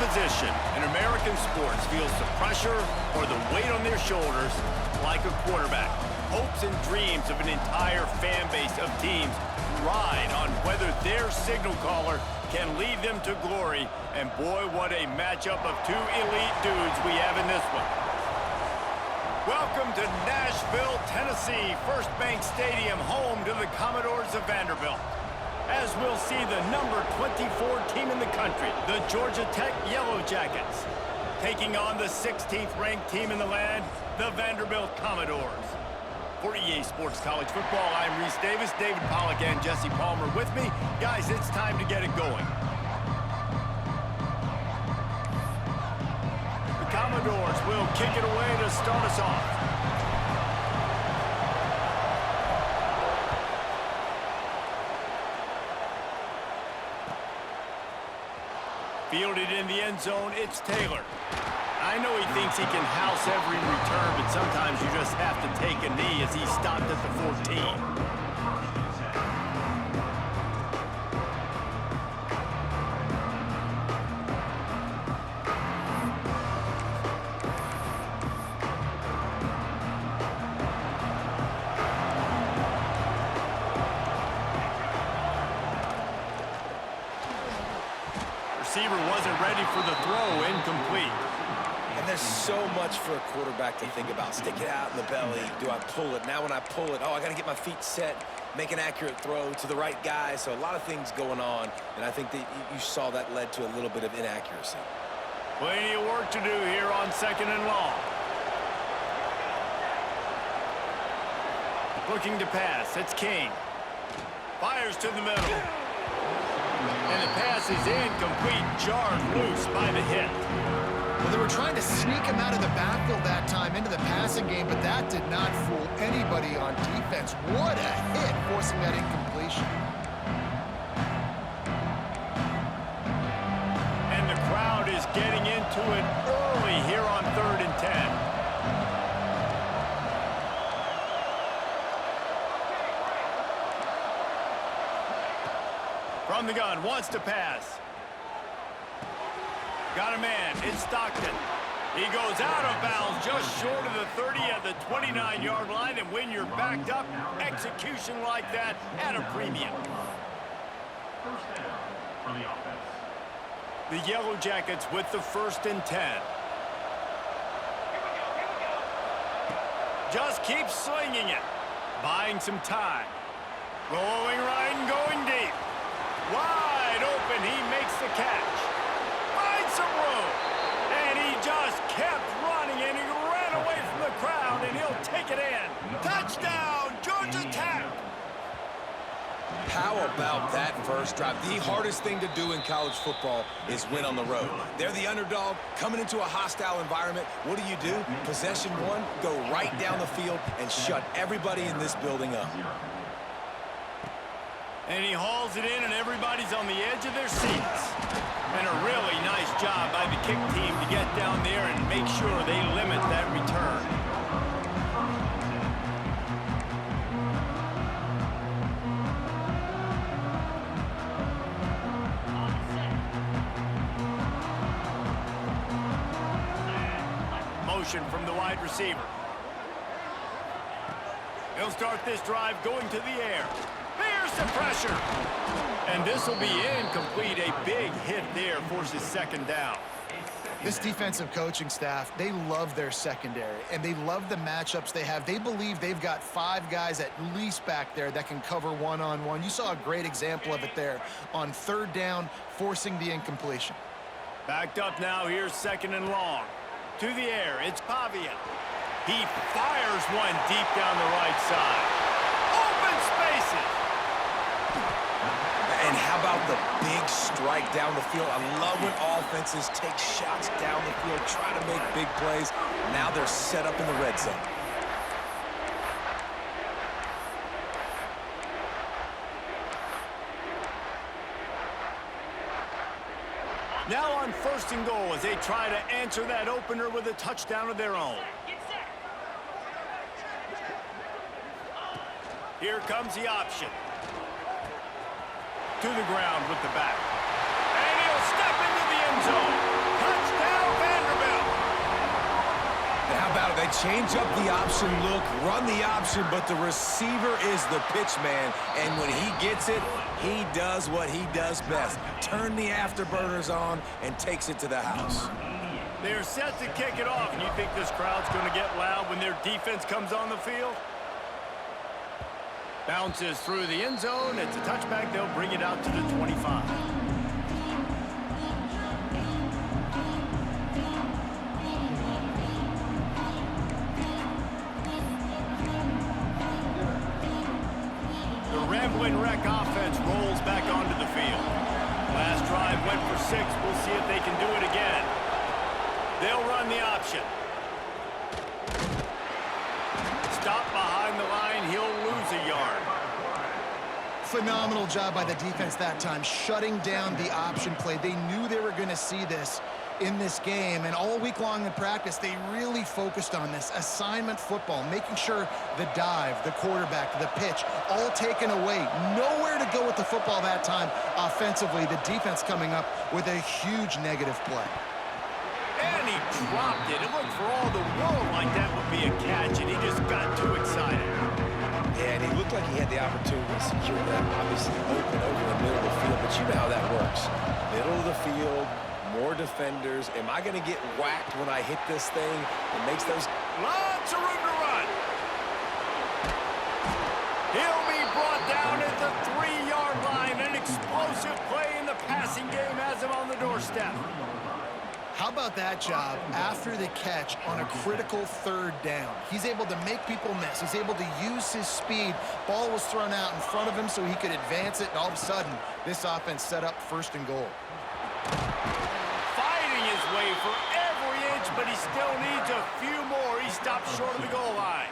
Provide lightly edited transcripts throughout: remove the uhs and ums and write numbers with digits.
position in American sports feels the pressure or the weight on their shoulders like a quarterback. Hopes and dreams of an entire fan base of teams ride on whether their signal caller can lead them to glory. And boy, what a matchup of two elite dudes we have in this one. Welcome to Nashville, Tennessee, First Bank Stadium, home to the Commodores of Vanderbilt. As we'll see the number 24 team in the country, the Georgia Tech Yellow Jackets, taking on the 16th ranked team in the land, the Vanderbilt Commodores. For EA Sports College Football, I'm Reese Davis, David Pollack and Jesse Palmer with me. Guys, it's time to get it going. The Commodores will kick it away to start us off. Fielded in the end zone, it's Taylor. I know he thinks he can house every return, but sometimes you just have to take a knee as he stopped at the 14. Receiver wasn't ready for the throw, incomplete. And there's so much for a quarterback to think about. Stick it out in the belly. Do I pull it? Now when I pull it, oh, I got to get my feet set, make an accurate throw to the right guy. So a lot of things going on, and I think that you saw that led to a little bit of inaccuracy. Plenty of work to do here on 2nd and long. Looking to pass, it's King. Fires to the middle. And the pass is incomplete, jarred loose by the hit. Well, they were trying to sneak him out of the backfield that time into the passing game, but that did not fool anybody on defense. What a hit, forcing that incompletion. And the crowd is getting into it early here on 3rd and 10. From the gun, wants to pass. Got a man, it's Stockton. He goes out of bounds just short of the 30 at the 29-yard line, and when you're backed up, execution like that at a premium. The Yellow Jackets with the 1st and 10. Just keep slinging it. Buying some time. Rolling right and going deep. Wide open, he makes the catch. Finds some room. And he just kept running, and he ran away from the crowd, and he'll take it in. Touchdown, Georgia Tech! How about that first drive? The hardest thing to do in college football is win on the road. They're the underdog, coming into a hostile environment. What do? Possession one, go right down the field and shut everybody in this building up. And he hauls it in, and everybody's on the edge of their seats. And a really nice job by the kick team to get down there and make sure they limit that return. Motion from the wide receiver. He'll start this drive going to the air. There's the pressure. And this will be incomplete. A big hit there forces 2nd down. This defensive coaching staff, they love their secondary, and they love the matchups they have. They believe they've got 5 guys at least back there that can cover one-on-one. You saw a great example of it there on 3rd down, forcing the incompletion. Backed up now, here's 2nd and long. To the air, it's Pavia. He fires one deep down the right side. Open spaces. And how about the big strike down the field? I love when offenses take shots down the field, try to make big plays. Now they're set up in the red zone. Now on 1st and goal as they try to answer that opener with a touchdown of their own. Here comes the option. To the ground with the back. And he'll step into the end zone. How about it? They change up the option look, run the option, but the receiver is the pitch man. And when he gets it, he does what he does best. Turn the afterburners on and takes it to the house. They're set to kick it off, and you think this crowd's going to get loud when their defense comes on the field? Bounces through the end zone. It's a touchback. They'll bring it out to the 25. The Ramblin' Wreck offense rolls back onto the field. Last drive went for 6. We'll see if they can do it again. They'll run the option. Stop behind the line. He'll lose a yard. Phenomenal job by the defense that time, shutting down the option play. They knew they were going to see this in this game, and all week long in practice, they really focused on this assignment football, making sure the dive, the quarterback, the pitch, all taken away. Nowhere to go with the football that time offensively. The defense coming up with a huge negative play. And he dropped it. It looked for all the world like that would be a catch, and he just got too excited. Yeah, and he looked like he had the opportunity to secure that, obviously open over the middle of the field, but you know how that works. Middle of the field, more defenders. Am I going to get whacked when I hit this thing? It makes those... Lots of room to run. He'll be brought down at the 3-yard line. An explosive play in the passing game has him on the doorstep. How about that job after the catch on a critical 3rd down? He's able to make people miss. He's able to use his speed. Ball was thrown out in front of him so he could advance it, and all of a sudden, this offense set up 1st and goal. Fighting his way for every inch, but he still needs a few more. He stopped short of the goal line.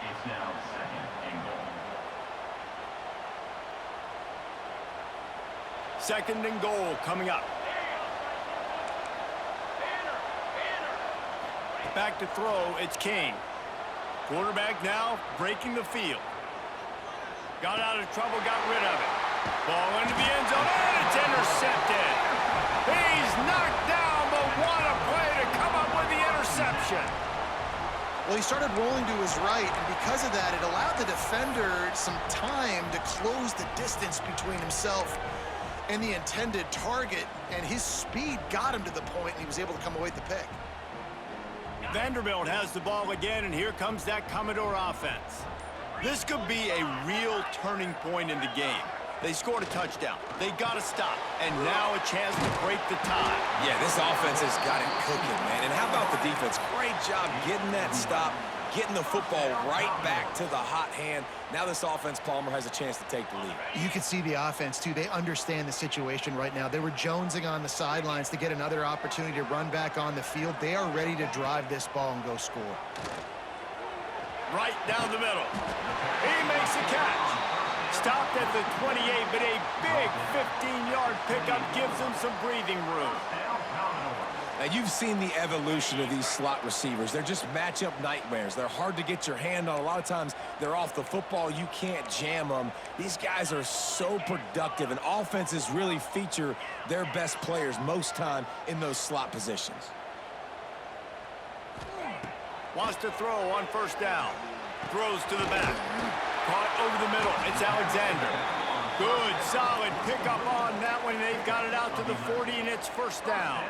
It's now 2nd and goal. 2nd and goal coming up. Back to throw, it's King. Quarterback now breaking the field. Got out of trouble, got rid of it. Ball into the end zone, and it's intercepted. He's knocked down, but what a play to come up with the interception. Well, he started rolling to his right, and because of that, it allowed the defender some time to close the distance between himself and the intended target, and his speed got him to the point, and he was able to come away with the pick. Vanderbilt has the ball again, and here comes that Commodore offense. This could be a real turning point in the game. They scored a touchdown. They got to stop, and now a chance to break the tie. Yeah, this offense has got it cooking, man. And how about the defense? Great job getting that stop, getting the football right back to the hot hand. Now this offense, Palmer, has a chance to take the lead. You can see the offense, too. They understand the situation right now. They were jonesing on the sidelines to get another opportunity to run back on the field. They are ready to drive this ball and go score. Right down the middle. He makes a catch. Stopped at the 28, but a big 15-yard pickup gives him some breathing room. Now, you've seen the evolution of these slot receivers. They're just matchup nightmares. They're hard to get your hand on. A lot of times, they're off the football. You can't jam them. These guys are so productive, and offenses really feature their best players most time in those slot positions. Wants to throw on 1st down. Throws to the back. Caught over the middle. It's Alexander. Good, solid pickup on that one. They've got it out to the 40, and it's 1st down.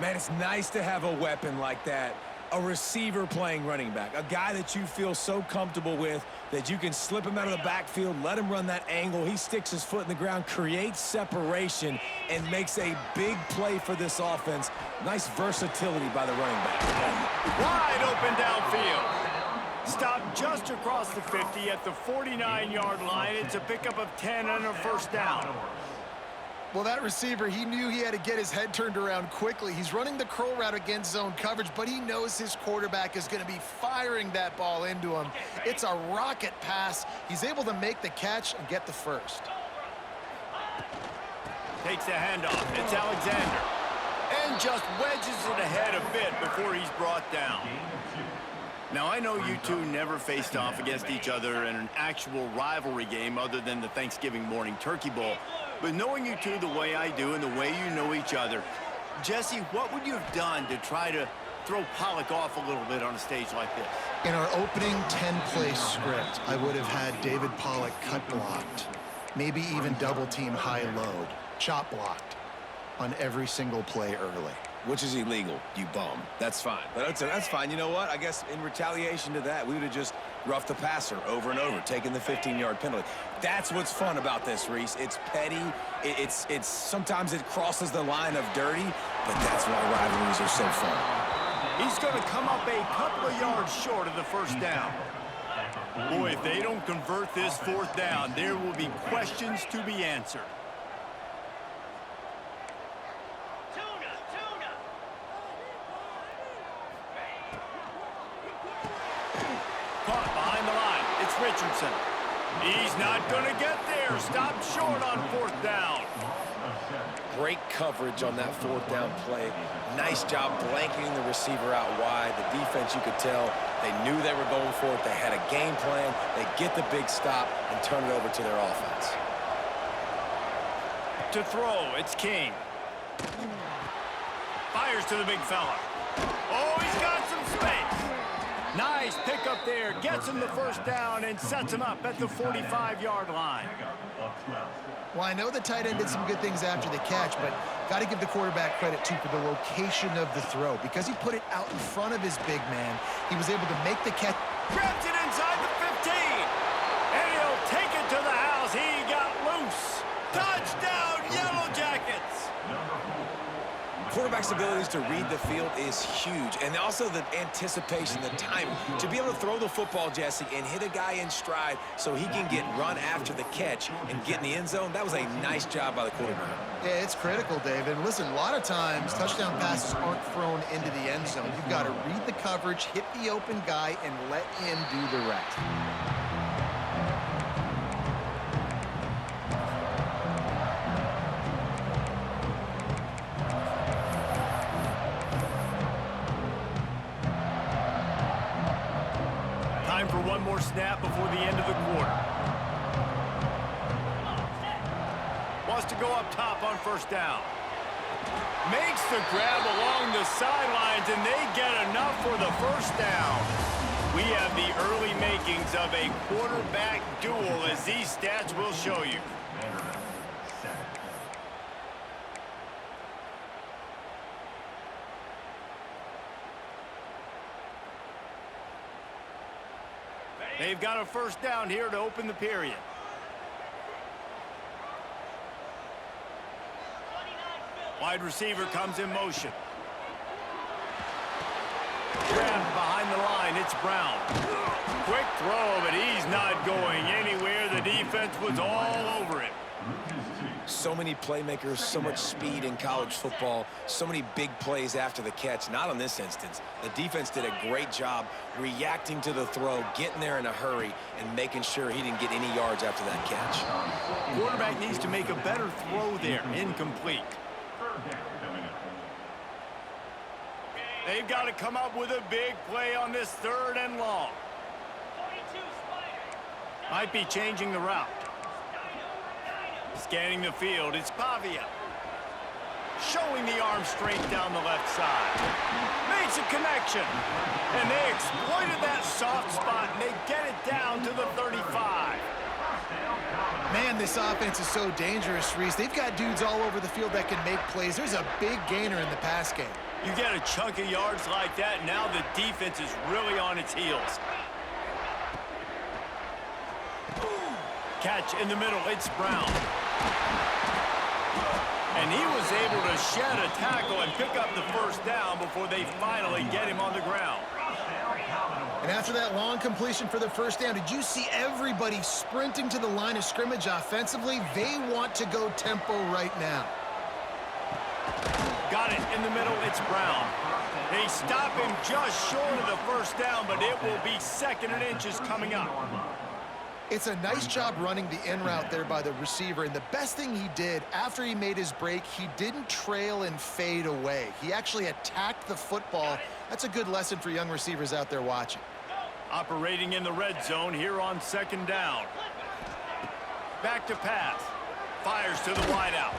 Man, it's nice to have a weapon like that. A receiver playing running back. A guy that you feel so comfortable with that you can slip him out of the backfield, let him run that angle. He sticks his foot in the ground, creates separation, and makes a big play for this offense. Nice versatility by the running back. Wide open downfield. Stopped just across the 50 at the 49-yard line. It's a pickup of 10 and a 1st down. Well, that receiver, he knew he had to get his head turned around quickly. He's running the curl route against zone coverage, but he knows his quarterback is going to be firing that ball into him. It's a rocket pass. He's able to make the catch and get the 1st. Takes the handoff. It's Alexander. And just wedges it ahead a bit before he's brought down. Now, I know you two never faced off against each other in an actual rivalry game other than the Thanksgiving morning Turkey Bowl. But knowing you two the way I do and the way you know each other, Jesse, what would you have done to try to throw Pollock off a little bit on a stage like this? In our opening 10-play script, I would have had David Pollock cut blocked, maybe even double-team high-load, chop blocked on every single play early. Which is illegal, you bum. That's fine. But that's fine. You know what? I guess in retaliation to that, we would have just roughed the passer over and over, taking the 15-yard penalty. That's what's fun about this, Reese. It's petty. It's sometimes it crosses the line of dirty, but that's why rivalries are so fun. He's going to come up a couple of yards short of the first down. Boy, if they don't convert this fourth down, there will be questions to be answered. Caught behind the line. It's Richardson. He's not going to get there. Stopped short on fourth down. Great coverage on that fourth down play. Nice job blanketing the receiver out wide. The defense, you could tell, they knew they were going for it. They had a game plan. They get the big stop and turn it over to their offense. To throw, it's King. Fires to the big fella. Oh, he's got some space. Nice pickup there. Gets him the first down and sets him up at the 45-yard line. Well, I know the tight end did some good things after the catch, but got to give the quarterback credit, too, for the location of the throw. Because he put it out in front of his big man, he was able to make the catch. Grabs it inside the 15. And he'll take it to the house. He got loose. Touchdown, Yellow Jackets. Quarterback's abilities to read the field is huge, and also the anticipation, the timing. To be able to throw the football, Jesse, and hit a guy in stride so he can get run after the catch and get in the end zone, that was a nice job by the quarterback. Yeah, it's critical, David. And listen, a lot of times touchdown passes aren't thrown into the end zone. You've got to read the coverage, hit the open guy, and let him do the rest. Time for one more snap before the end of the quarter. Wants to go up top on first down. Makes the grab along the sidelines, and they get enough for the first down. We have the early makings of a quarterback duel, as these stats will show you. They've got a first down here to open the period. Wide receiver comes in motion. Grabbed behind the line, it's Brown. Quick throw, but he's not going anywhere. The defense was all over him. So many playmakers, so much speed in college football, so many big plays after the catch. Not on this instance. The defense did a great job reacting to the throw, getting there in a hurry, and making sure he didn't get any yards after that catch. Quarterback needs to make a better throw there. Incomplete. They've got to come up with a big play on this third and long. Might be changing the route. Scanning the field, it's Pavia. Showing the arm strength down the left side. Makes a connection. And they exploited that soft spot, and they get it down to the 35. Man, this offense is so dangerous, Reese. They've got dudes all over the field that can make plays. There's a big gainer in the pass game. You get a chunk of yards like that, now the defense is really on its heels. Catch in the middle, it's Brown. And he was able to shed a tackle and pick up the first down before they finally get him on the ground. And after that long completion for the first down, did you see everybody sprinting to the line of scrimmage offensively? They want to go tempo right now. Got it in the middle, it's Brown. They stop him just short of the first down, but it will be 2nd and inches coming up. It's a nice job running the in route there by the receiver, and the best thing he did after he made his break, he didn't trail and fade away. He actually attacked the football. That's a good lesson for young receivers out there watching. Operating in the red zone here on 2nd down. Back to pass. Fires fires to the wideout.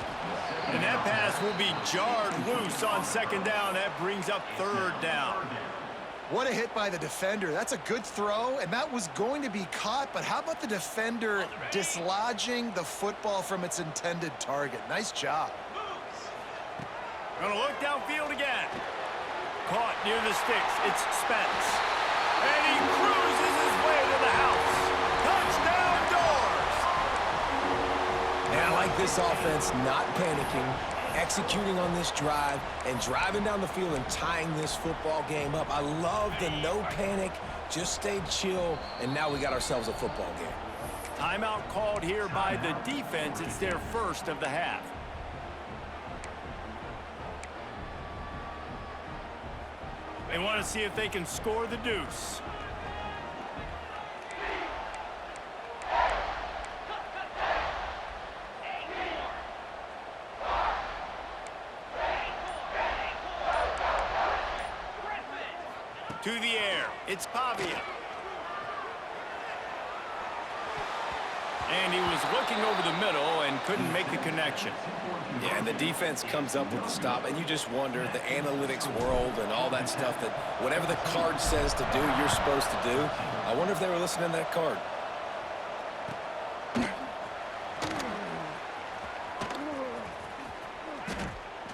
And that pass will be jarred loose on second down. That brings up third down. What a hit by the defender. That's a good throw, and that was going to be caught, but how about the defender dislodging the football from its intended target? Nice job. Gonna look downfield again. Caught near the sticks. It's Spence. And he cruises his way to the house. Touchdown Doors! And I like this offense not panicking, executing on this drive, and driving down the field and tying this football game up. I love the no panic, just stay chill, and now we got ourselves a football game. Timeout called here by the defense. It's their first of the half. They want to see if they can score the deuce. To the air, it's Pavia. And he was looking over the middle and couldn't make the connection. Yeah, and the defense comes up with the stop, and you just wonder, the analytics world and all that stuff, that whatever the card says to do, you're supposed to do. I wonder if they were listening to that card.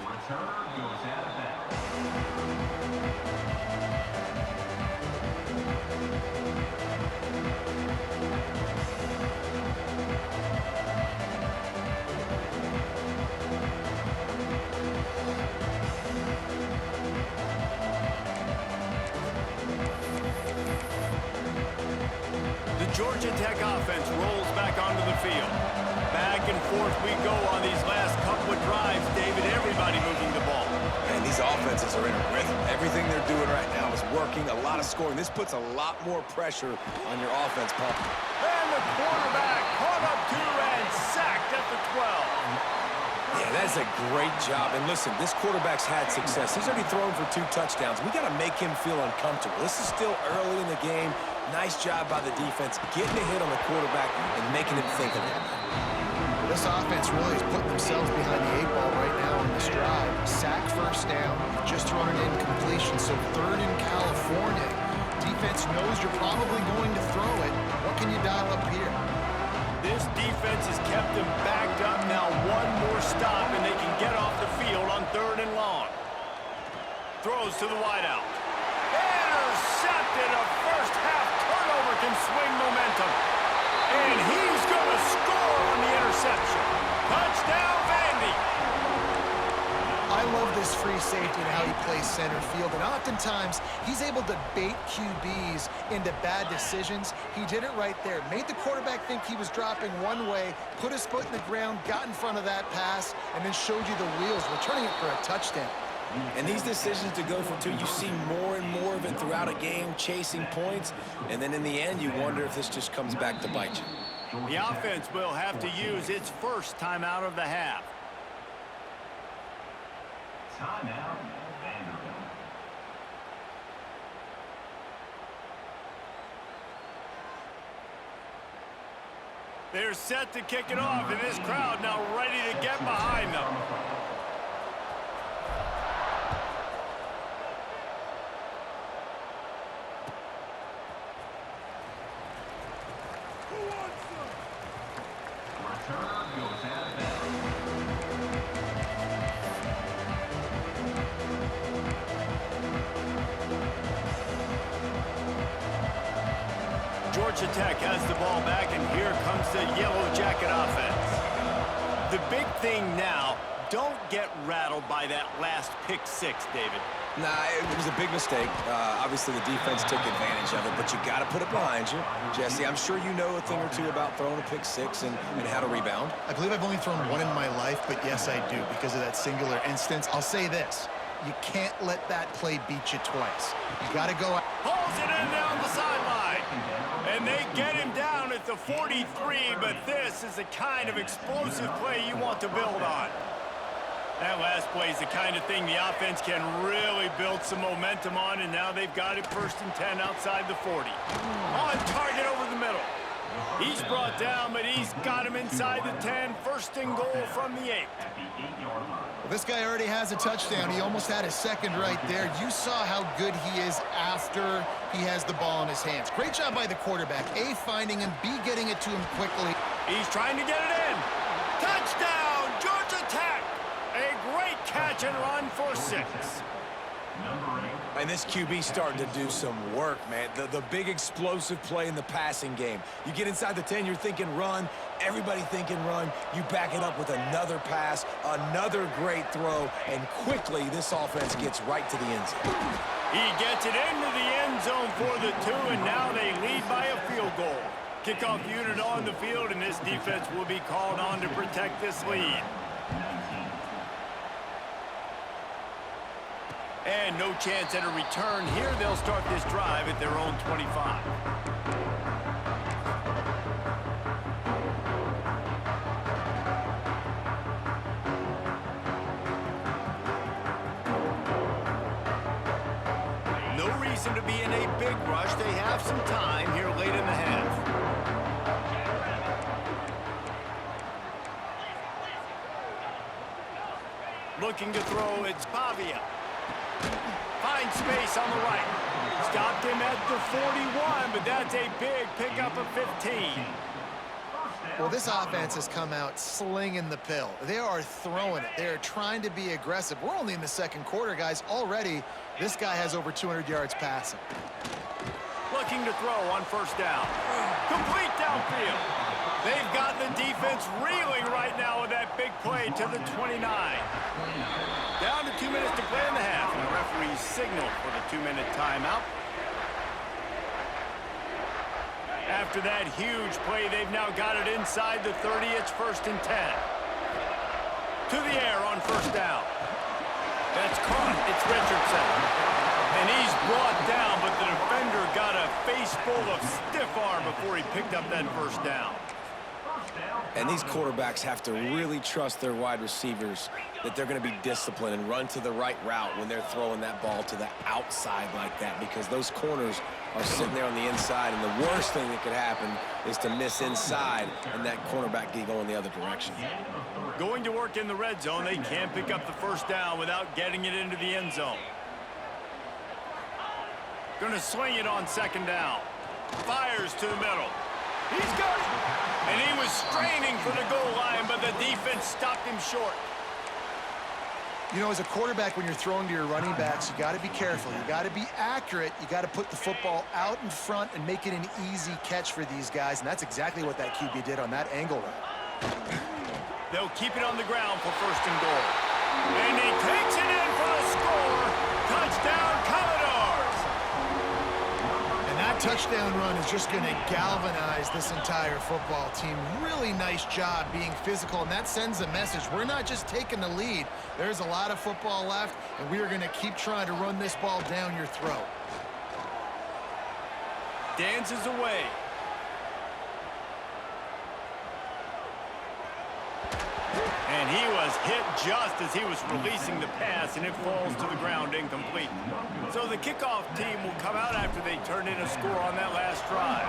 Returner goes out of bounds. The Georgia Tech offense rolls back onto the field. Back and forth we go on these last couple of drives, David. Everybody moving the ball. And these offenses are in a rhythm. Everything they're doing right now is working, a lot of scoring. This puts a lot more pressure on your offense, Paul. And the quarterback caught up to and sacked at the 12. Yeah, that's a great job. And listen, this quarterback's had success. He's already thrown for 2 touchdowns. We got to make him feel uncomfortable. This is still early in the game. Nice job by the defense, getting a hit on the quarterback and making him think of it. This offense really is putting themselves behind the 8 ball right now on this drive. Sack first down, just thrown an incompletion, so third in California. Defense knows you're probably going to throw it. What can you dial up here? This defense has kept them backed up. Now one more stop and they can get off the field on third and long. Throws to the wideout. Intercepted. A first half turnover can swing momentum. And he's going to score on the interception. Touchdown, Vandy. I love this free safety and how he plays center field, and oftentimes he's able to bait QBs into bad decisions. He did it right there. Made the quarterback think he was dropping one way, put his foot in the ground, got in front of that pass, and then showed you the wheels, returning it for a touchdown. And these decisions to go for 2, you see more and more of it throughout a game, chasing points. And then in the end, you wonder if this just comes back to bite you. The offense will have to use its first timeout of the half. Timeout, Vanderbilt. They're set to kick it off, and this crowd now ready to get behind them. Returner goes out of bounds. Georgia Tech has the ball back, and here comes the Yellow Jacket offense. The big thing now, don't get rattled by that last pick 6, David. Nah, it was a big mistake. Obviously, the defense took advantage of it, but you got to put it behind you. Jesse, I'm sure you know a thing or two about throwing a pick 6 and how to rebound. I believe I've only thrown one in my life, but yes, I do, because of that singular instance. I'll say this. You can't let that play beat you twice. You got to go out. Pulls it in down the sideline. And they get him down at the 43, but this is the kind of explosive play you want to build on. That last play is the kind of thing the offense can really build some momentum on, and now they've got it 1st and 10 outside the 40. On target over the middle. He's brought down, but he's got him inside the 10. First and goal from the 8. At the 8-yard line. Well, this guy already has a touchdown. He almost had his second right there. You saw how good he is after he has the ball in his hands. Great job by the quarterback. A, finding him. B, getting it to him quickly. He's trying to get it in. Touchdown, Georgia Tech. A great catch and run for 6. Number 8. And this QB starting to do some work, man. The big explosive play in the passing game. You get inside the 10, you're thinking run. Everybody thinking run. You back it up with another pass, another great throw, and quickly this offense gets right to the end zone. He gets it into the end zone for the 2, and now they lead by a field goal. Kickoff unit on the field, and this defense will be called on to protect this lead. 19. And no chance at a return here. They'll start this drive at their own 25. No reason to be in a big rush. They have some time here late in the half. Looking to throw, it's Pavia. Finds space on the right. Stopped him at the 41, but that's a big pickup of 15. Well, this offense has come out slinging the pill. They are throwing it. They are trying to be aggressive. We're only in the second quarter, guys. Already, this guy has over 200 yards passing. Looking to throw on first down. Complete downfield. They've got the defense reeling right now with that big play to the 29. Down to 2 minutes to play in the half, and the referee signaled for the 2-minute timeout. After that huge play, they've now got it inside the 30. It's 1st and 10. To the air on first down. That's caught. It's Richardson. And he's brought down, but the defender got a face full of stiff arm before he picked up that first down. And these quarterbacks have to really trust their wide receivers that they're going to be disciplined and run to the right route when they're throwing that ball to the outside like that, because those corners are sitting there on the inside, and the worst thing that could happen is to miss inside and that cornerback get going the other direction. Going to work in the red zone, they can't pick up the first down without getting it into the end zone. Going to swing it on second down. Fires to the middle. He's got it. And he was straining for the goal line, but the defense stopped him short. You know, as a quarterback, when you're throwing to your running backs, you got to be careful. You got to be accurate. You got to put the football out in front and make it an easy catch for these guys, and that's exactly what that QB did on that angle route. They'll keep it on the ground for 1st and goal. And he takes it in for the score. Touchdown, Commodores! And that touchdown run is just going to galvanize this entire football team. Really nice job being physical, and that sends a message. We're not just taking the lead. There's a lot of football left, and we are going to keep trying to run this ball down your throat. Dances away. And he was hit just as he was releasing the pass, and it falls to the ground incomplete. So the kickoff team will come out after they turn in a score on that last drive.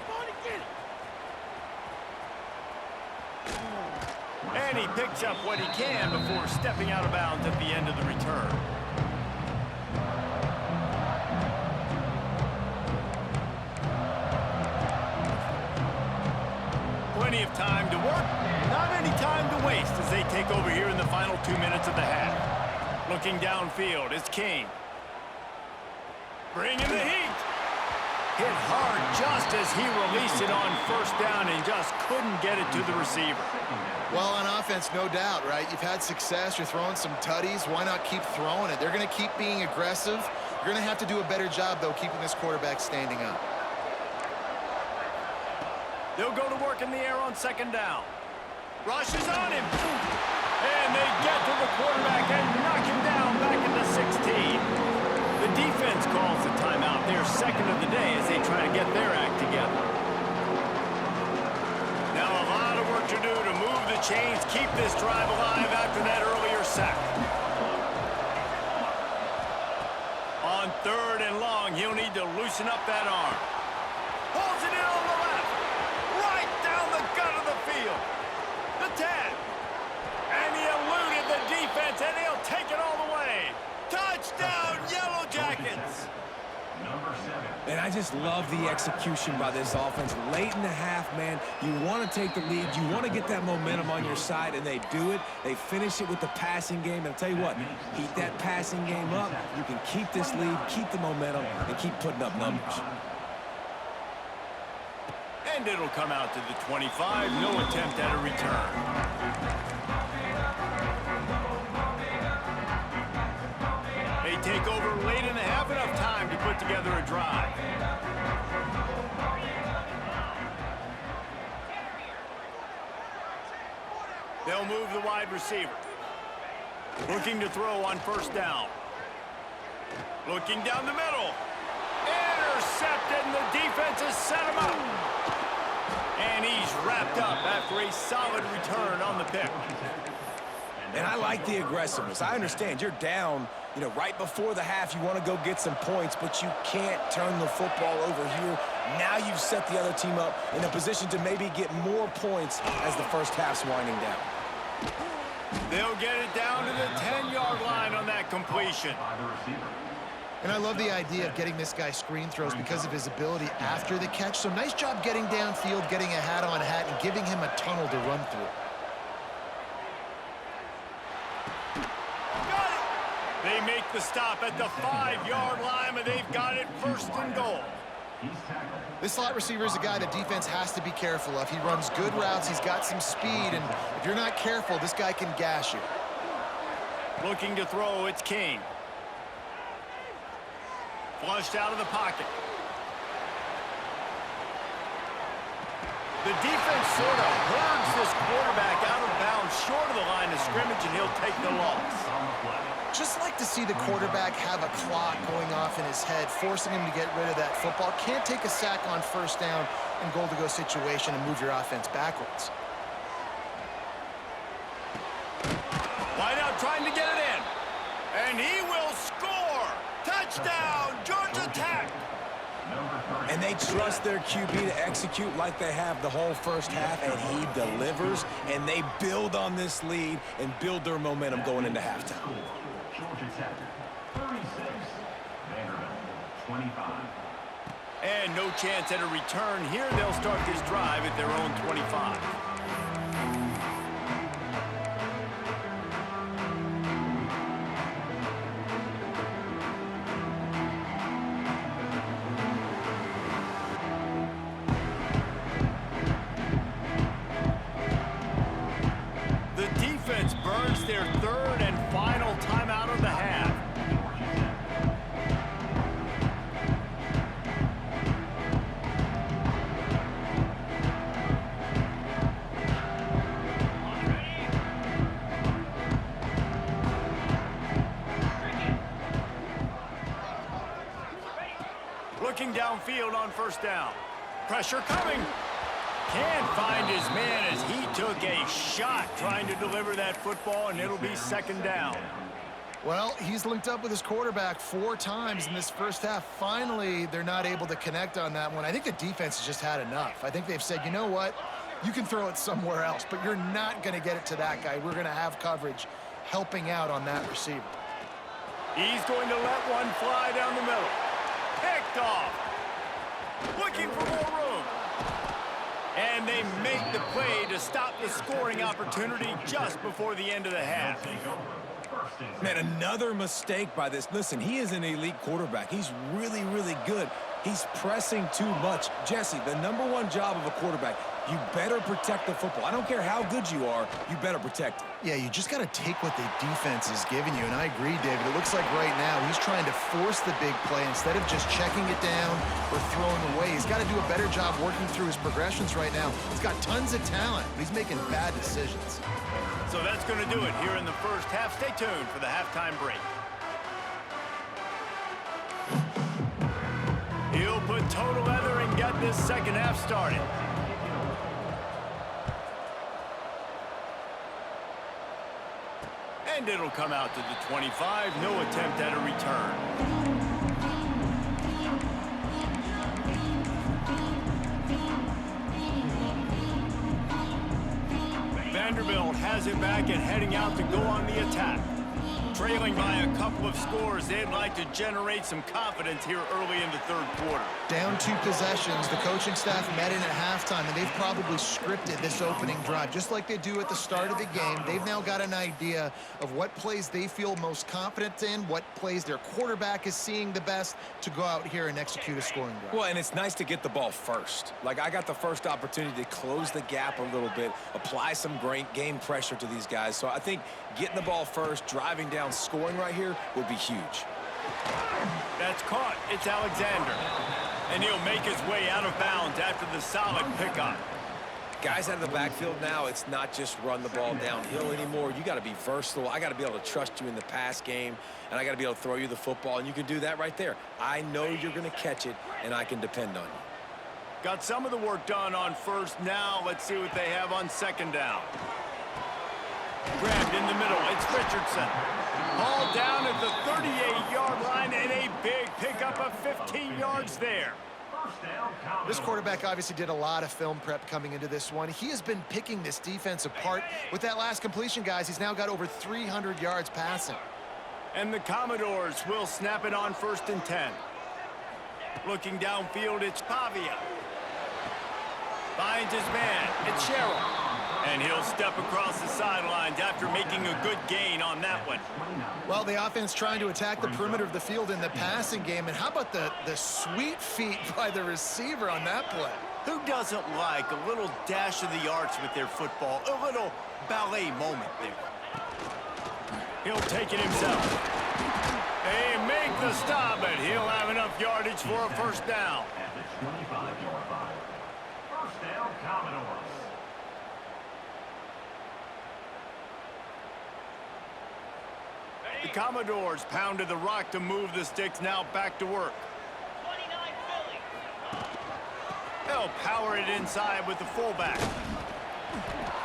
22. And he picks up what he can before stepping out of bounds at the end of the return. Plenty of time to work, not any time to waste as they take over here in the final 2 minutes of the half. Looking downfield, it's King. Bringing the heat. Hit hard just as he released it on first down and just couldn't get it to the receiver. Well, on offense, no doubt, right? You've had success. You're throwing some tutties. Why not keep throwing it? They're going to keep being aggressive. You're going to have to do a better job, though, keeping this quarterback standing up. They'll go to work in the air on second down. Rush is on him. And they get to the quarterback and knock him down back into 16. The defense calls the timeout. They're second of the day as they try to get their act together. Now a lot of work to do to move the chains, keep this drive alive after that earlier sack. On 3rd and long. He'll need to loosen up that arm. Pulls it in on the left. Right down the gut of the field. The 10. And he eluded the defense, and he'll take it all the way. Touchdown, Yellow Jackets. Number 7. And I just love the execution by this offense. Late in the half, man, you want to take the lead. You want to get that momentum on your side, and they do it. They finish it with the passing game. And I'll tell you what, keep that passing game up. You can keep this lead, keep the momentum, and keep putting up numbers. And it'll come out to the 25. No attempt at a return. They take over late in the half, enough time to put together a drive. They'll move the wide receiver. Looking to throw on 1st down. Looking down the middle. Intercepted, and the defense has set him up. And he's wrapped up after a solid return on the pick. And I like the aggressiveness. I understand you're down, right before the half. You want to go get some points, but you can't turn the football over here. Now you've set the other team up in a position to maybe get more points as the first half's winding down. They'll get it down to the 10-yard line on that completion. By the receiver. And I love the idea of getting this guy screen throws because of his ability after the catch. So nice job getting downfield, getting a hat-on-hat, and giving him a tunnel to run through. Got it! They make the stop at the 5-yard line, and they've got it 1st and goal. He's tackled. This slot receiver is a guy the defense has to be careful of. He runs good routes. He's got some speed, and if you're not careful, this guy can gash you. Looking to throw, it's King. Flushed out of the pocket. The defense sort of hurls this quarterback out of bounds short of the line of scrimmage, and he'll take the loss. On the play. Just like to see the quarterback have a clock going off in his head, forcing him to get rid of that football. Can't take a sack on 1st down and goal-to-go situation and move your offense backwards. Wide out trying to get it in. And he will score. Touchdown, Georgia Tech. Number 3. And they trust their QB to execute like they have the whole first half, and he delivers, and they build on this lead and build their momentum going into halftime. Score. Georgia Tech. 36. Vanderbilt. 25. And no chance at a return here. They'll start this drive at their own 25. Burns their 3rd and final timeout of the half. Looking downfield on 1st down. Pressure coming. Can't find his man as he took a shot trying to deliver that football, and it'll be 2nd down. Well, he's linked up with his quarterback 4 times in this first half. Finally, they're not able to connect on that one. I think the defense has just had enough. I think they've said, you know what? You can throw it somewhere else, but you're not going to get it to that guy. We're going to have coverage helping out on that receiver. He's going to let one fly down the middle. Picked off. Looking for more room. And they make the play to stop the scoring opportunity just before the end of the half. Man, another mistake by this. Listen, he is an elite quarterback. He's really, really good. He's pressing too much. Jesse, the #1 job of a quarterback, you better protect the football. I don't care how good you are, you better protect it. Yeah, you just got to take what the defense is giving you. And I agree, David. It looks like right now he's trying to force the big play instead of just checking it down or throwing away. He's got to do a better job working through his progressions right now. He's got tons of talent, but he's making bad decisions. So that's going to do it here in the first half. Stay tuned for the halftime break. He'll put total leather and get this second half started. And it'll come out to the 25. No attempt at a return. Vanderbilt has it back and heading out to go on the attack. Trailing by a couple of scores, they'd like to generate some confidence here early in the third quarter. Down 2 possessions, the coaching staff met in at halftime, and they've probably scripted this opening drive. Just like they do at the start of the game, they've now got an idea of what plays they feel most confident in, what plays their quarterback is seeing the best to go out here and execute a scoring drive. Well, and it's nice to get the ball first. Like, I got the first opportunity to close the gap a little bit, apply some great game pressure to these guys. So I think getting the ball first, driving down, scoring right here would be huge. That's caught. It's Alexander. And he'll make his way out of bounds after the solid pickup. Guys out of the backfield now, it's not just run the ball downhill anymore. You got to be versatile. I got to be able to trust you in the pass game, and I got to be able to throw you the football, and you can do that right there. I know you're going to catch it, and I can depend on you. Got some of the work done on first. Now let's see what they have on second down. Grabbed in the middle. It's Richardson. Ball down at the 38-yard line, and a big pickup of 15 yards there. This quarterback obviously did a lot of film prep coming into this one. He has been picking this defense apart. With that last completion, guys, he's now got over 300 yards passing. And the Commodores will snap it on 1st and 10. Looking downfield, it's Pavia. Finds his man. It's Sherrill. And he'll step across the sidelines after making a good gain on that one. Well, the offense trying to attack the perimeter of the field in the passing game. And how about the sweet feet by the receiver on that play? Who doesn't like a little dash of the arts with their football? A little ballet moment there. He'll take it himself. They make the stop, but he'll have enough yardage for a first down. At the 25-yard line. First down, Commodores. The Commodores pounded the rock to move the sticks, now back to work. They'll power it inside with the fullback.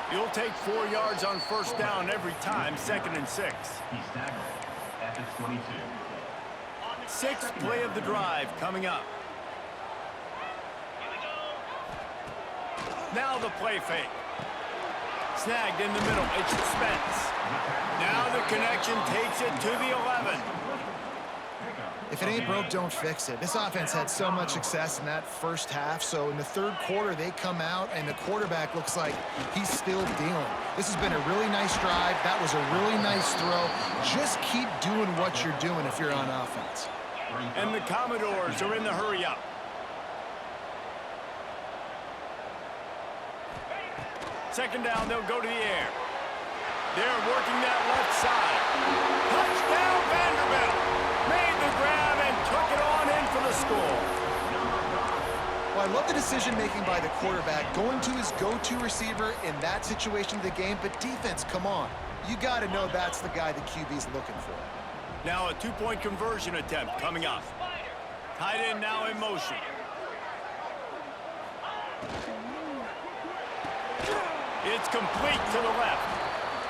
He'll take 4 yards on first down every time, 2nd and 6. He's tackled at the 22. 6th play of the drive coming up. Now the play fake. Snagged in the middle. It's Spence. Now the connection takes it to the 11. If it ain't broke, don't fix it. This offense had so much success in that first half, so in the third quarter, they come out, and the quarterback looks like he's still dealing. This has been a really nice drive. That was a really nice throw. Just keep doing what you're doing if you're on offense. And the Commodores are in the hurry-up. Second down, they'll go to the air. They're working that left side. Touchdown, Vanderbilt. Made the grab and took it on in for the score. Well, I love the decision-making by the quarterback, going to his go-to receiver in that situation of the game, but defense, come on. You got to know that's the guy the QB's looking for. Now a 2-point conversion attempt coming up. Tight end now in motion. It's complete to the left.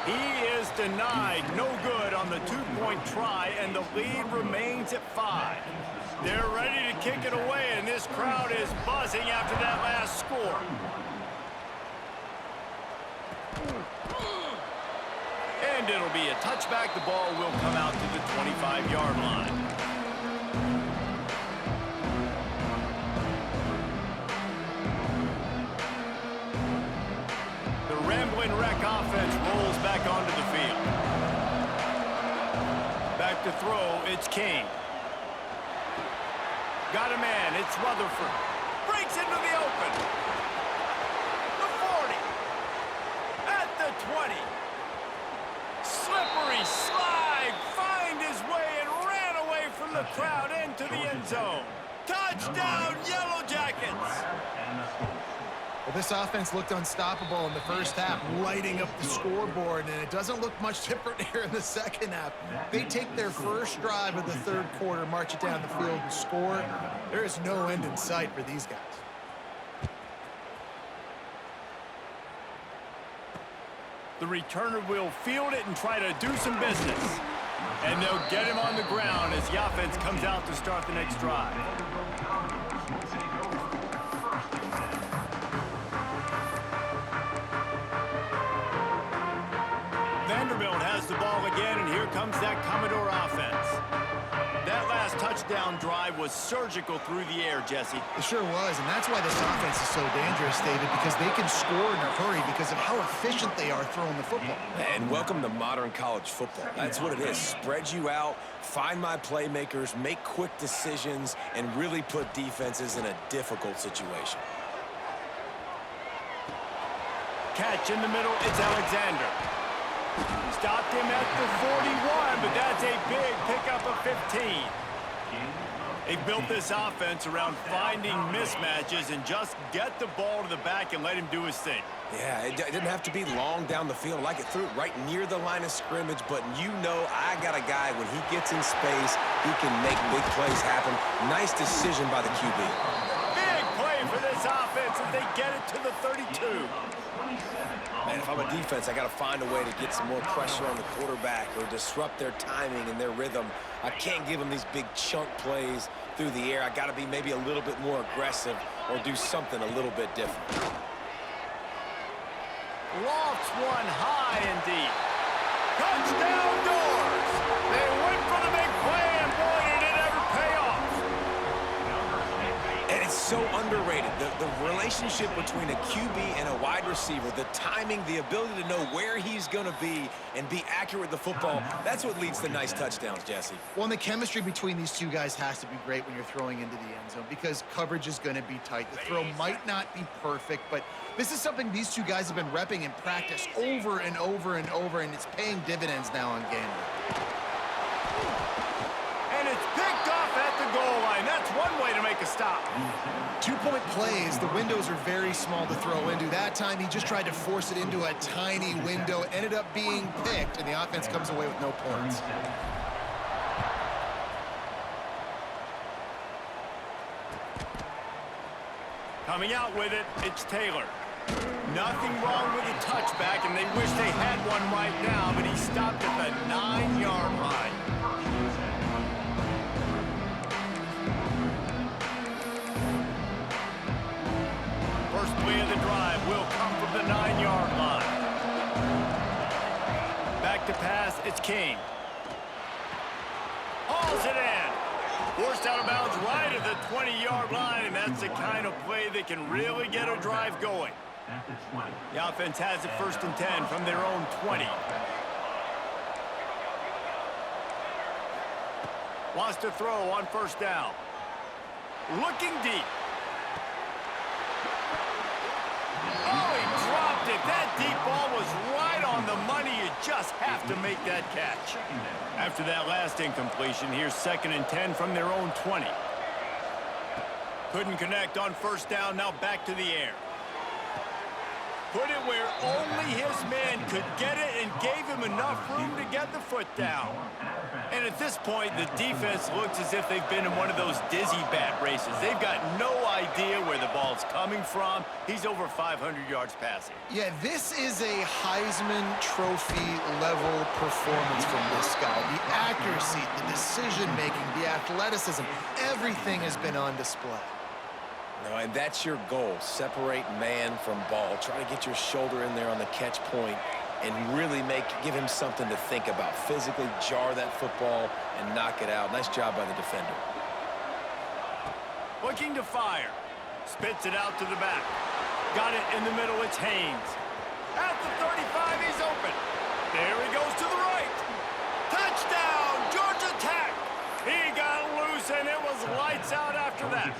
He is denied. No good on the 2-point try, and the lead remains at 5. They're ready to kick it away, and this crowd is buzzing after that last score. And it'll be a touchback. The ball will come out to the 25-yard line. The Ramblin' Wreck offense rolls back onto the field. Back to throw, it's King. Got a man, it's Rutherford. Breaks into the open. The 40. At the 20. Slippery slide, find his way and ran away from the crowd into the end zone. Touchdown, Yellow Jackets! Well, this offense looked unstoppable in the first half, lighting up the scoreboard, and it doesn't look much different here in the second half. They take their first drive of the third quarter, march it down the field, and score. There is no end in sight for these guys. The returner will field it and try to do some business. And they'll get him on the ground as the offense comes out to start the next drive. again, and here comes that Commodore offense. That last touchdown drive was surgical through the air, Jesse. It sure was, and that's why this offense is so dangerous, David, because they can score in a hurry because of how efficient they are throwing the football. And welcome to modern college football. That's what it is. Spread you out, find my playmakers, make quick decisions, and really put defenses in a difficult situation. Catch in the middle, it's Alexander. Stopped him at the 41, but that's a big pickup of 15. They built this offense around finding mismatches and just get the ball to the back and let him do his thing. Yeah, it didn't have to be long down the field. Like it threw it right near the line of scrimmage, but you know I got a guy, when he gets in space, he can make big plays happen. Nice decision by the QB. Big play for this offense as they get it to the 32. Man, if I'm a defense, I got to find a way to get some more pressure on the quarterback or disrupt their timing and their rhythm. I can't give them these big chunk plays through the air. I got to be maybe a little bit more aggressive or do something a little bit different. Lofts one high and deep. Touchdown Doors! They went for the big play, and boy, did it ever pay off. And it's so underrated. The relationship between a QB and a wide receiver, the timing, the ability to know where he's going to be and be accurate with the football, that's what leads to nice touchdowns, Jesse. Well, and the chemistry between these two guys has to be great when you're throwing into the end zone because coverage is going to be tight. The throw might not be perfect, but this is something these two guys have been repping in practice over and over and over, and it's paying dividends now on game day. And it's picked off at the goal line. That's one way to make a stop. 2-point plays, the windows are very small to throw into. That time, he just tried to force it into a tiny window, ended up being picked, and the offense comes away with no points. Coming out with it, it's Taylor. Nothing wrong with the touchback, and they wish they had one right now, but he stopped at the 9-yard line. First play of the drive will come from the 9-yard line. Back to pass, it's King. Hauls it in. Forced out of bounds right at the 20-yard line, and that's the kind of play that can really get a drive going. The offense has it 1st and 10 from their own 20. Wants to throw on 1st down. Looking deep. Oh, he dropped it. That deep ball was right on the money. You just have to make that catch. After that last incompletion, here's 2nd and 10 from their own 20. Couldn't connect on 1st down. Now back to the air. Put it where only his man could get it and gave him enough room to get the foot down. And at this point, the defense looks as if they've been in one of those dizzy bat races. They've got no idea where the ball's coming from. He's over 500 yards passing. Yeah, this is a Heisman Trophy level performance from this guy. The accuracy, the decision-making, the athleticism, everything has been on display. No, and that's your goal. Separate man from ball. Try to get your shoulder in there on the catch point and really give him something to think about. Physically jar that football and knock it out. Nice job by the defender. Looking to fire. Spits it out to the back. Got it in the middle, it's Haynes. At the 35, he's open. There he goes to the right. Touchdown, Georgia Tech. He got loose, and it was lights out after that.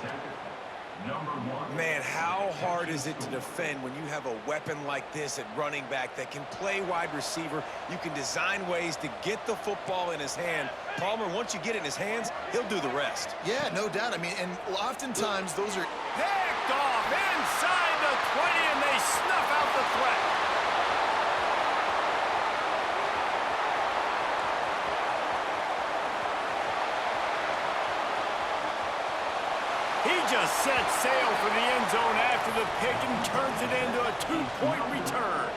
Man, how hard is it to defend when you have a weapon like this at running back that can play wide receiver? You can design ways to get the football in his hand. Palmer, once you get it in his hands, he'll do the rest. Yeah, no doubt. I mean, and oftentimes those are... Picked off inside the 20, and they snuff out the threat. He just sets sail for the end zone after the pick and turns it into a 2-point return.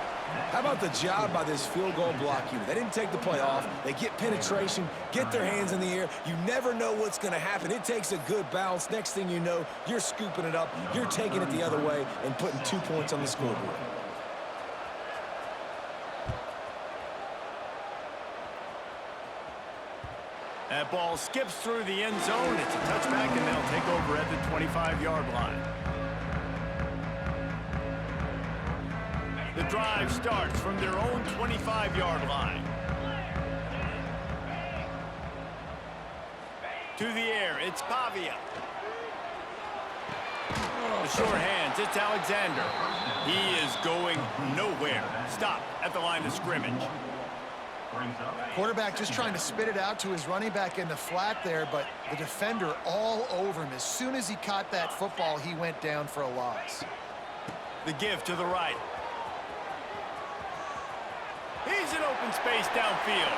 How about the job by this field goal block unit? They didn't take the play off. They get penetration, get their hands in the air. You never know what's going to happen. It takes a good bounce. Next thing you know, you're scooping it up. You're taking it the other way and putting 2 points on the scoreboard. That ball skips through the end zone. It's a touchback, and they'll take over at the 25-yard line. The drive starts from their own 25-yard line. To the air, it's Pavia. The short hands, it's Alexander. He is going nowhere. Stop at the line of scrimmage. Quarterback just trying to spit it out to his running back in the flat there, but the defender all over him. As soon as he caught that football, he went down for a loss. The give to the right. He's in open space downfield.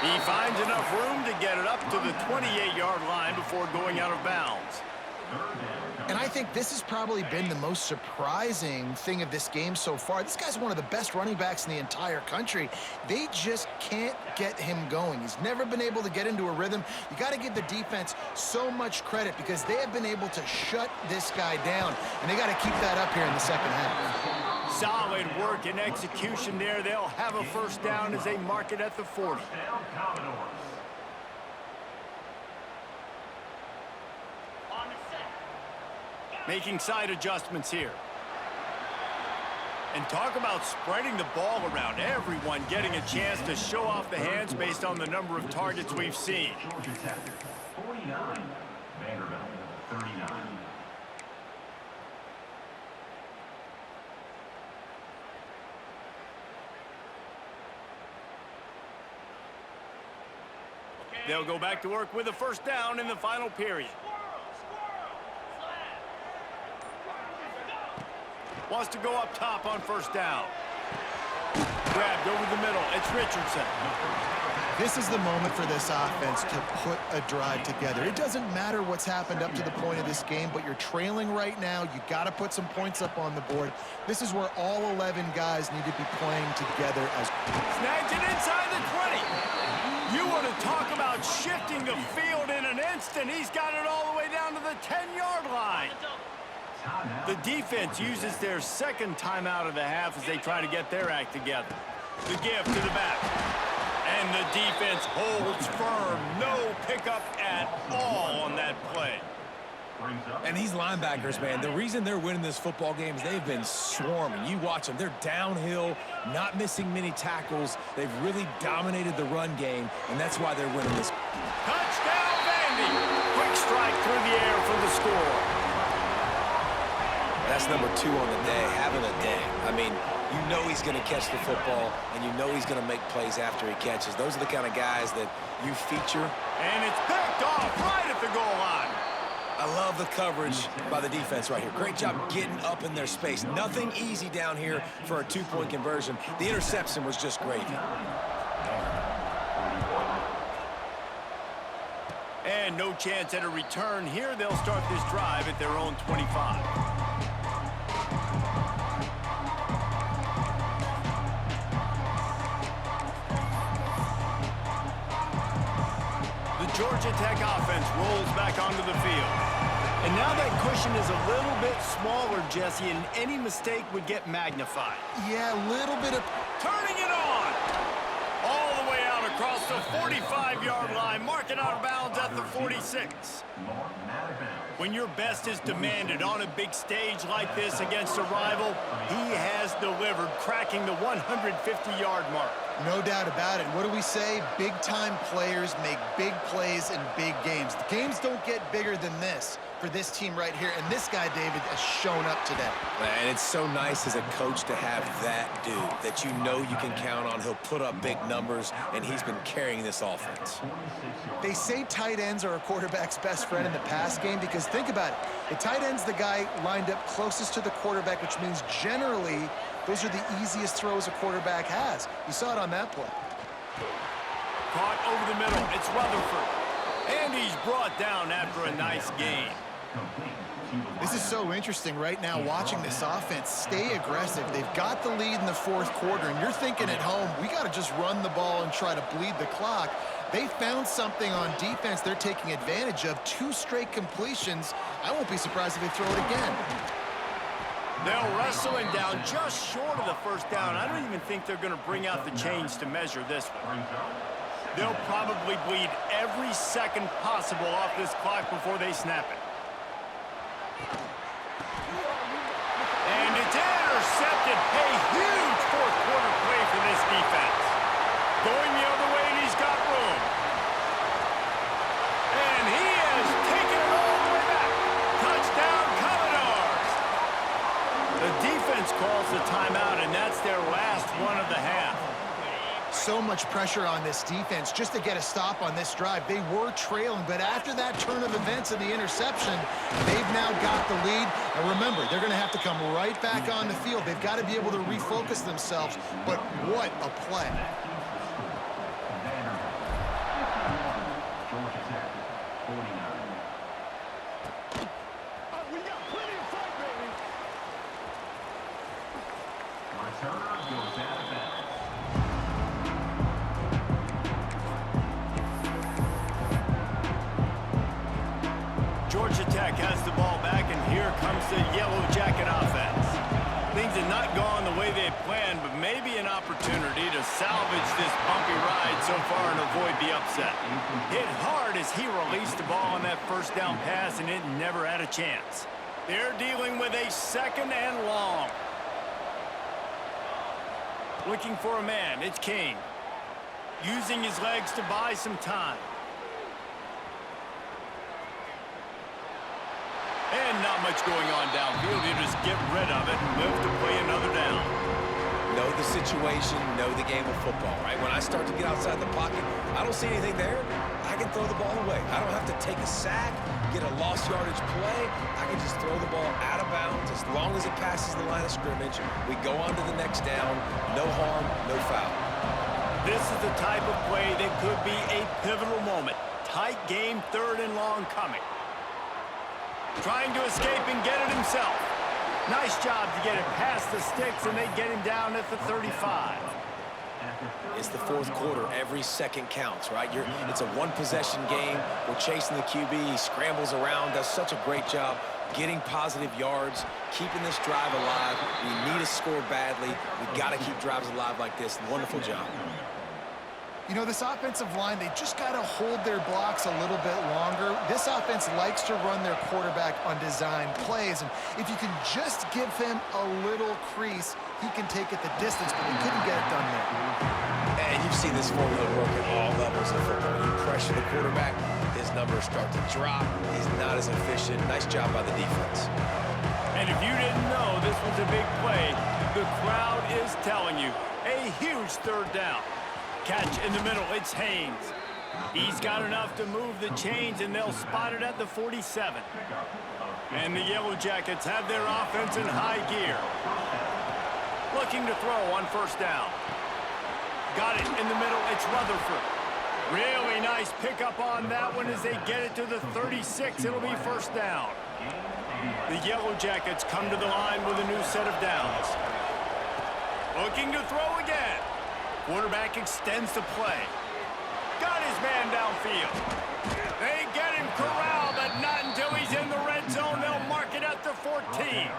He finds enough room to get it up to the 28-yard line before going out of bounds. And I think this has probably been the most surprising thing of this game so far. This guy's one of the best running backs in the entire country. They just can't get him going. He's never been able to get into a rhythm. You got to give the defense so much credit because they have been able to shut this guy down, and they got to keep that up here in the second half. Solid work and execution there. They'll have a first down as they mark it at the 40. Making side adjustments here. And talk about spreading the ball around. Everyone getting a chance to show off the hands based on the number of targets we've seen. Georgia Tech, 49. Vanderbilt, 39. They'll go back to work with a first down in the final period. Wants to go up top on first down. Grabbed over the middle. It's Richardson. This is the moment for this offense to put a drive together. It doesn't matter what's happened up to the point of this game, but you're trailing right now. You got to put some points up on the board. This is where all 11 guys need to be playing together. Snags it inside the 20. You want to talk about shifting the field in an instant. He's got it all the way down to the 10-yard line. The defense uses their second timeout of the half as they try to get their act together. The give to the back. And the defense holds firm. No pickup at all on that play. And these linebackers, man, the reason they're winning this football game is they've been swarming. You watch them. They're downhill, not missing many tackles. They've really dominated the run game, and that's why they're winning this. Touchdown, Vandy. Quick strike through the air for the score. That's number 2 on the day, having a day. I mean, you know he's going to catch the football, and you know he's going to make plays after he catches. Those are the kind of guys that you feature. And it's picked off right at the goal line. I love the coverage by the defense right here. Great job getting up in their space. Nothing easy down here for a 2-point conversion. The interception was just great. And no chance at a return here. They'll start this drive at their own 25. Georgia Tech offense rolls back onto the field. And now that cushion is a little bit smaller, Jesse, and any mistake would get magnified. Yeah, a little bit of... Turning it on! All the way out across the 45-yard line. Mark it out of bounds at the 46. When your best is demanded on a big stage like this against a rival, he has delivered, cracking the 150-yard mark. No doubt about it. What do we say? Big-time players make big plays in big games. The games don't get bigger than this for this team right here, and this guy, David, has shown up today. And it's so nice as a coach to have that dude that you know you can count on. He'll put up big numbers, and he's been carrying this offense. They say tight ends are a quarterback's best friend in the pass game because think about it. The tight end's the guy lined up closest to the quarterback, which means generally those are the easiest throws a quarterback has. You saw it on that play. Caught over the middle. It's Rutherford. And he's brought down after a nice gain. This is so interesting right now watching this offense stay aggressive. They've got the lead in the fourth quarter, and you're thinking at home, we got to just run the ball and try to bleed the clock. They found something on defense they're taking advantage of. 2 straight completions. I won't be surprised if they throw it again. They'll wrestle him down just short of the first down. I don't even think they're going to bring out the chains to measure this one. They'll probably bleed every second possible off this clock before they snap it. And it's intercepted. A huge fourth quarter play for this defense. Going the other way, and he's got room. And he has taken it all the way back. Touchdown, Commodores. The defense calls the timeout, and that's their last one of the half. So much pressure on this defense just to get a stop on this drive. They were trailing, but after that turn of events and the interception, they've now got the lead. And remember, they're going to have to come right back on the field. They've got to be able to refocus themselves, but what a play. Georgia Tech, 49. We got plenty of fight, baby. Returner goes out of bounds. Georgia Tech has the ball back, and here comes the Yellow Jacket offense. Things have not gone the way they had planned, but maybe an opportunity to salvage this bumpy ride so far and avoid the upset. Hit hard as he released the ball on that first down pass, and it never had a chance. They're dealing with a second and long. Looking for a man, it's King. Using his legs to buy some time. And not much going on downfield. You just get rid of it and move to play another down. Know the situation, know the game of football, right? When I start to get outside the pocket, I don't see anything there. I can throw the ball away. I don't have to take a sack, get a lost yardage play. I can just throw the ball out of bounds as long as it passes the line of scrimmage. We go on to the next down. No harm, no foul. This is the type of play that could be a pivotal moment. Tight game, third and long coming. Trying to escape and get it himself. Nice job to get it past the sticks, and they get him down at the 35. It's the fourth quarter. Every second counts, right? It's a one-possession game. We're chasing the QB. He scrambles around, does such a great job getting positive yards, keeping this drive alive. We need to score badly. We've got to keep drives alive like this. Wonderful job. You know, this offensive line, they just got to hold their blocks a little bit longer. This offense likes to run their quarterback on design plays, and if you can just give him a little crease, he can take it the distance, but he couldn't get it done there. And you've seen this formula work at all levels of football. You pressure the quarterback, his numbers start to drop. He's not as efficient. Nice job by the defense. And if you didn't know this was a big play, the crowd is telling you. A huge third down. Catch in the middle, it's Haynes. He's got enough to move the chains, and they'll spot it at the 47. And the Yellow Jackets have their offense in high gear. Looking to throw on first down. Got it in the middle, it's Rutherford. Really nice pickup on that one as they get it to the 36. It'll be first down. The Yellow Jackets come to the line with a new set of downs. Looking to throw again. Quarterback extends the play. Got his man downfield. They get him corralled, but not until he's in the red zone. They'll mark it at the 14.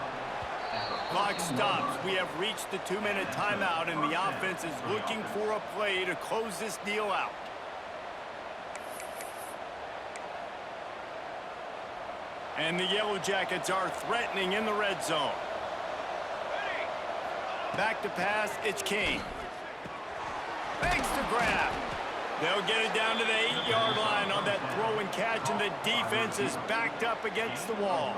Clock stops. We have reached the 2-minute timeout, and the offense is looking for a play to close this deal out. And the Yellow Jackets are threatening in the red zone. Back to pass, it's King. Makes the grab. They'll get it down to the 8-yard line on that throw and catch, and the defense is backed up against the wall.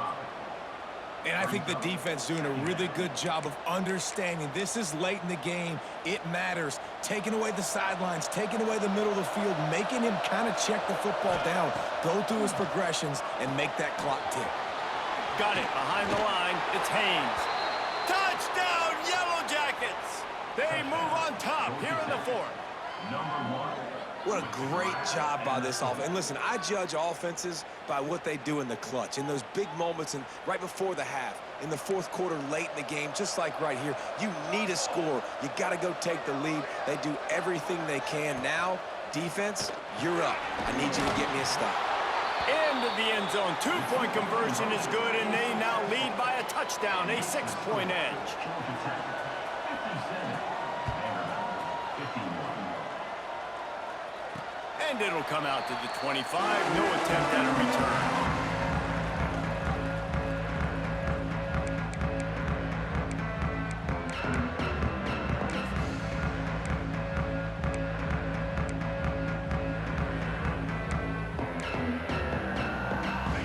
And I think the defense doing a really good job of understanding this is late in the game. It matters. Taking away the sidelines, taking away the middle of the field, making him kind of check the football down, go through his progressions, and make that clock tick. Got it behind the line. It's Haynes. Touchdown, Yellow Jackets! They move on top here in the fourth. Number 1. What a great job by this offense. And listen, I judge offenses by what they do in the clutch, in those big moments and right before the half, in the fourth quarter, late in the game, just like right here. You need a score. You got to go take the lead. They do everything they can. Now, defense, you're up. I need you to get me a stop. Into the end zone. 2-point conversion is good, and they now lead by a touchdown, a 6-point edge. Georgia Tech, 57. And about 51. And it'll come out to the 25. No attempt at a return.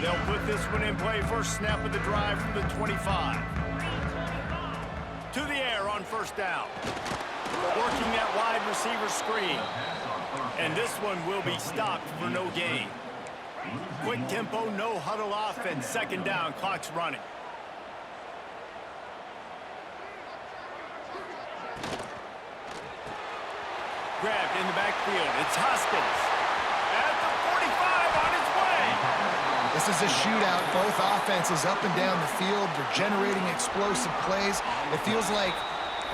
They'll put this one in play. First snap of the drive from the 25. To the air on first down. Working that wide receiver screen. And this one will be stopped for no gain. Quick tempo, no huddle offense. Second down, clock's running. Grabbed in the backfield. It's Hoskins. At the 45 on his way. This is a shootout. Both offenses up and down the field. They're generating explosive plays. It feels like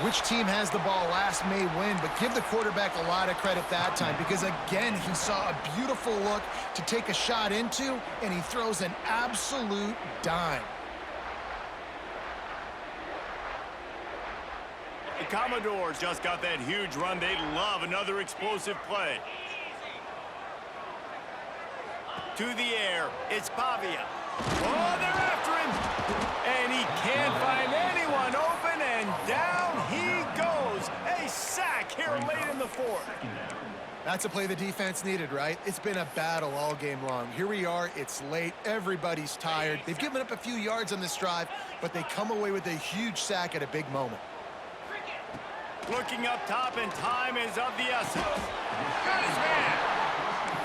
which team has the ball last may win, but give the quarterback a lot of credit that time because, again, he saw a beautiful look to take a shot into, and he throws an absolute dime. The Commodores just got that huge run. They love another explosive play. To the air, it's Pavia. Oh, they're after him. And he can't find anyone open, and down he goes. A sack here late in the fourth. That's a play the defense needed, right? It's been a battle all game long. Here we are. It's late. Everybody's tired. They've given up a few yards on this drive, but they come away with a huge sack at a big moment. Looking up top, and time is of the essence. Got his man.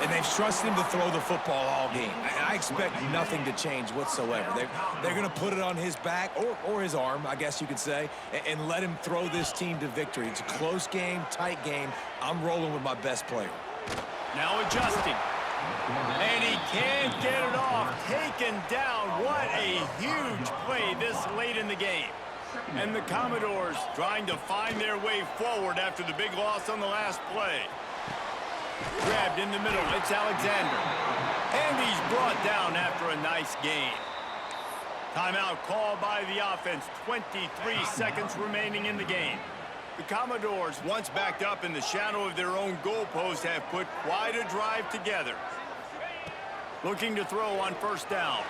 And they've trusted him to throw the football all game. I expect nothing to change whatsoever. They're going to put it on his back, or his arm, I guess you could say, and let him throw this team to victory. It's a close game, tight game. I'm rolling with my best player. Now adjusting. And he can't get it off. Taken down. What a huge play this late in the game. And the Commodores trying to find their way forward after the big loss on the last play. Grabbed in the middle, it's Alexander. And he's brought down after a nice gain. Timeout called by the offense. 23 seconds remaining in the game. The Commodores, once backed up in the shadow of their own goalpost, have put quite a drive together. Looking to throw on first down.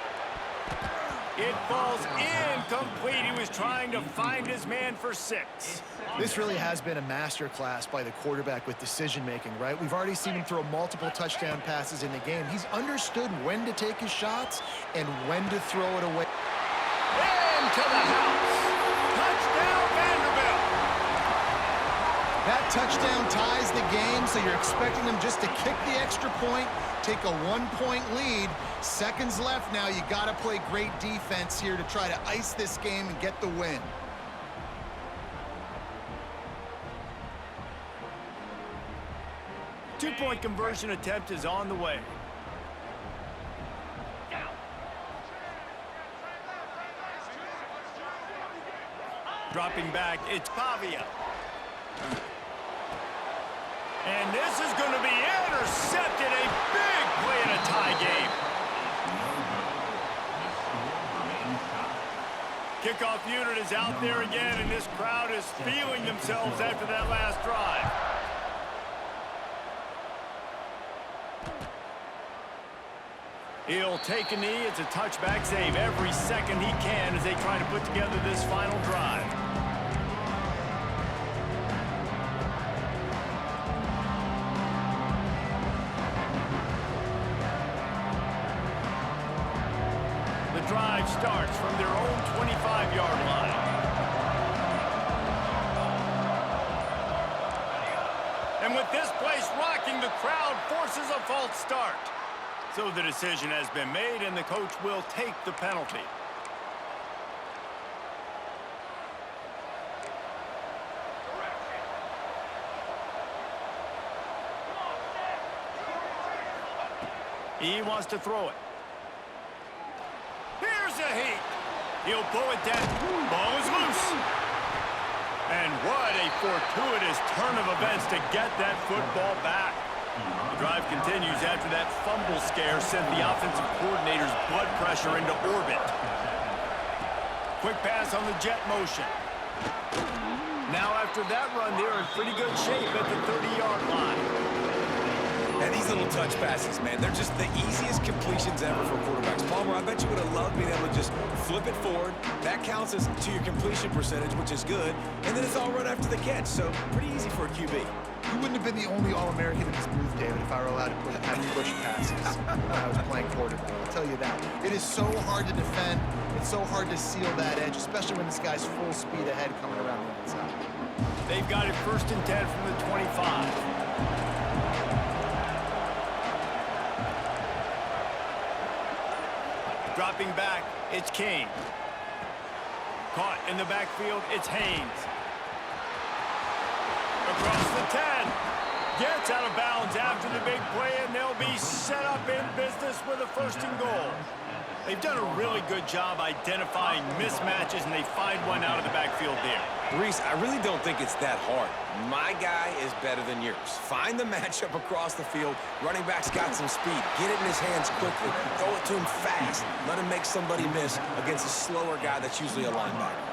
It falls incomplete. He was trying to find his man for 6. This really has been a masterclass by the quarterback with decision-making, right? We've already seen him throw multiple touchdown passes in the game. He's understood when to take his shots and when to throw it away. Into the house. Touchdown, Vanderbilt. That touchdown ties the game, so you're expecting them just to kick the extra point, take a 1-point lead. Seconds left now. You got to play great defense here to try to ice this game and get the win. Two-point conversion attempt is on the way. Dropping back, it's Pavia. And this is going to be intercepted. A big play in a tie game. Kickoff unit is out there again, and this crowd is feeling themselves after that last drive. He'll take a knee. It's a touchback save every second he can as they try to put together this final drive. The drive starts from their own 25-yard line. And with this place rocking, the crowd forces a false start. So the decision has been made, and the coach will take the penalty. He wants to throw it. Here's a heat. He'll pull it down. Ball is loose. And what a fortuitous turn of events to get that football back. The drive continues after that fumble scare sent the offensive coordinator's blood pressure into orbit. Quick pass on the jet motion. Now after that run, they're in pretty good shape at the 30-yard line. And these little touch passes, man, they're just the easiest completions ever for quarterbacks. Palmer, I bet you would have loved being able to just flip it forward. That counts as to your completion percentage, which is good. And then it's all right after the catch, so pretty easy for a QB. You wouldn't have been the only All-American in this booth, David, if I were allowed to have push passes when I was playing quarterback. I'll tell you that. It is so hard to defend. It's so hard to seal that edge, especially when this guy's full speed ahead coming around the outside. They've got it 1st and 10 from the 25. Dropping back, it's King. Caught in the backfield, it's Haynes. Across the 10. Gets out of bounds after the big play, and they'll be set up in business with a 1st and goal. They've done a really good job identifying mismatches, and they find one out of the backfield there. Reese, I really don't think it's that hard. My guy is better than yours. Find the matchup across the field. Running back's got some speed. Get it in his hands quickly. Throw it to him fast. Let him make somebody miss against a slower guy that's usually a linebacker.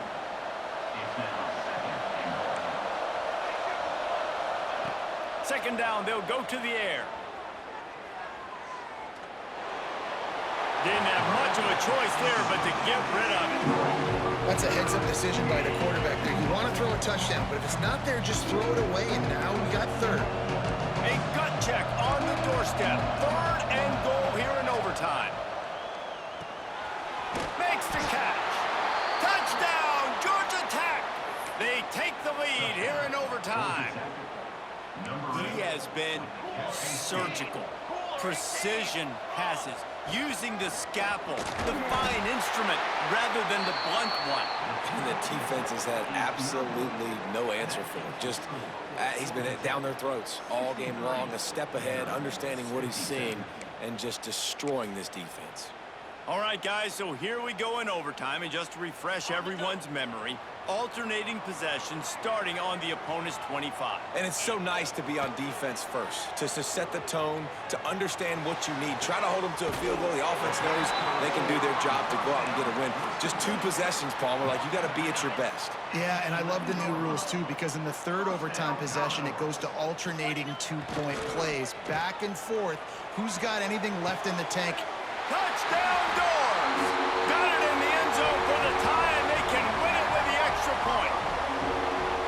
Second down, they'll go to the air. Didn't have much of a choice there, but to get rid of it. That's a heads-up decision by the quarterback there. You want to throw a touchdown, but if it's not there, just throw it away, and now we got 3rd. A gut check on the doorstep. 3rd and goal here in overtime. Makes the catch. Touchdown, Georgia Tech. They take the lead here in overtime. He has been surgical. Precision passes. Using the scalpel, the fine instrument, rather than the blunt one. And the defense has had absolutely no answer for him. Just, he's been down their throats all game long, a step ahead, understanding what he's seeing, and just destroying this defense. All right, guys, so here we go in overtime, and just to refresh everyone's memory, alternating possession starting on the opponent's 25. And it's so nice to be on defense first, to set the tone, to understand what you need. Try to hold them to a field goal. The offense knows they can do their job to go out and get a win. Just 2 possessions, Palmer. Like, you got to be at your best. Yeah, and I love the new rules, too, because in the 3rd overtime possession, it goes to alternating 2-point plays. Back and forth. Who's got anything left in the tank? Touchdown, Doors! Got it in the end zone for the tie, and they can win it with the extra point.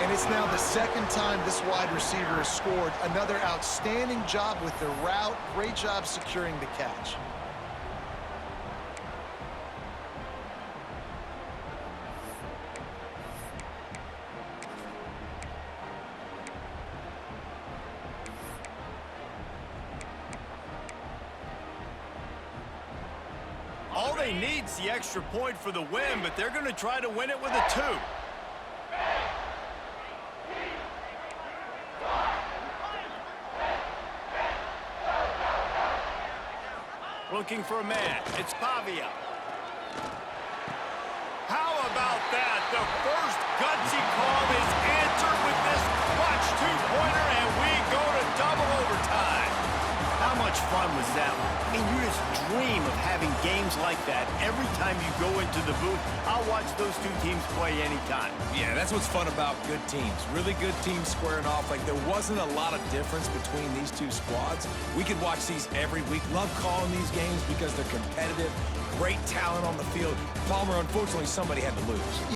And it's now the 2nd time this wide receiver has scored. Another outstanding job with the route. Great job securing the catch. All they need's the extra point for the win, but they're going to try to win it with a 2. Looking for a man. It's Pavia. How about that? The first gutsy call is answered with this clutch 2-pointer, and we go to double overtime. How much fun was that one? I mean, you just dream of having games like that every time you go into the booth. I'll watch those 2 teams play anytime. Yeah, that's what's fun about good teams. Really good teams squaring off. Like, there wasn't a lot of difference between these 2 squads. We could watch these every week. Love calling these games because they're competitive. Great talent on the field. Palmer, unfortunately, somebody had to lose.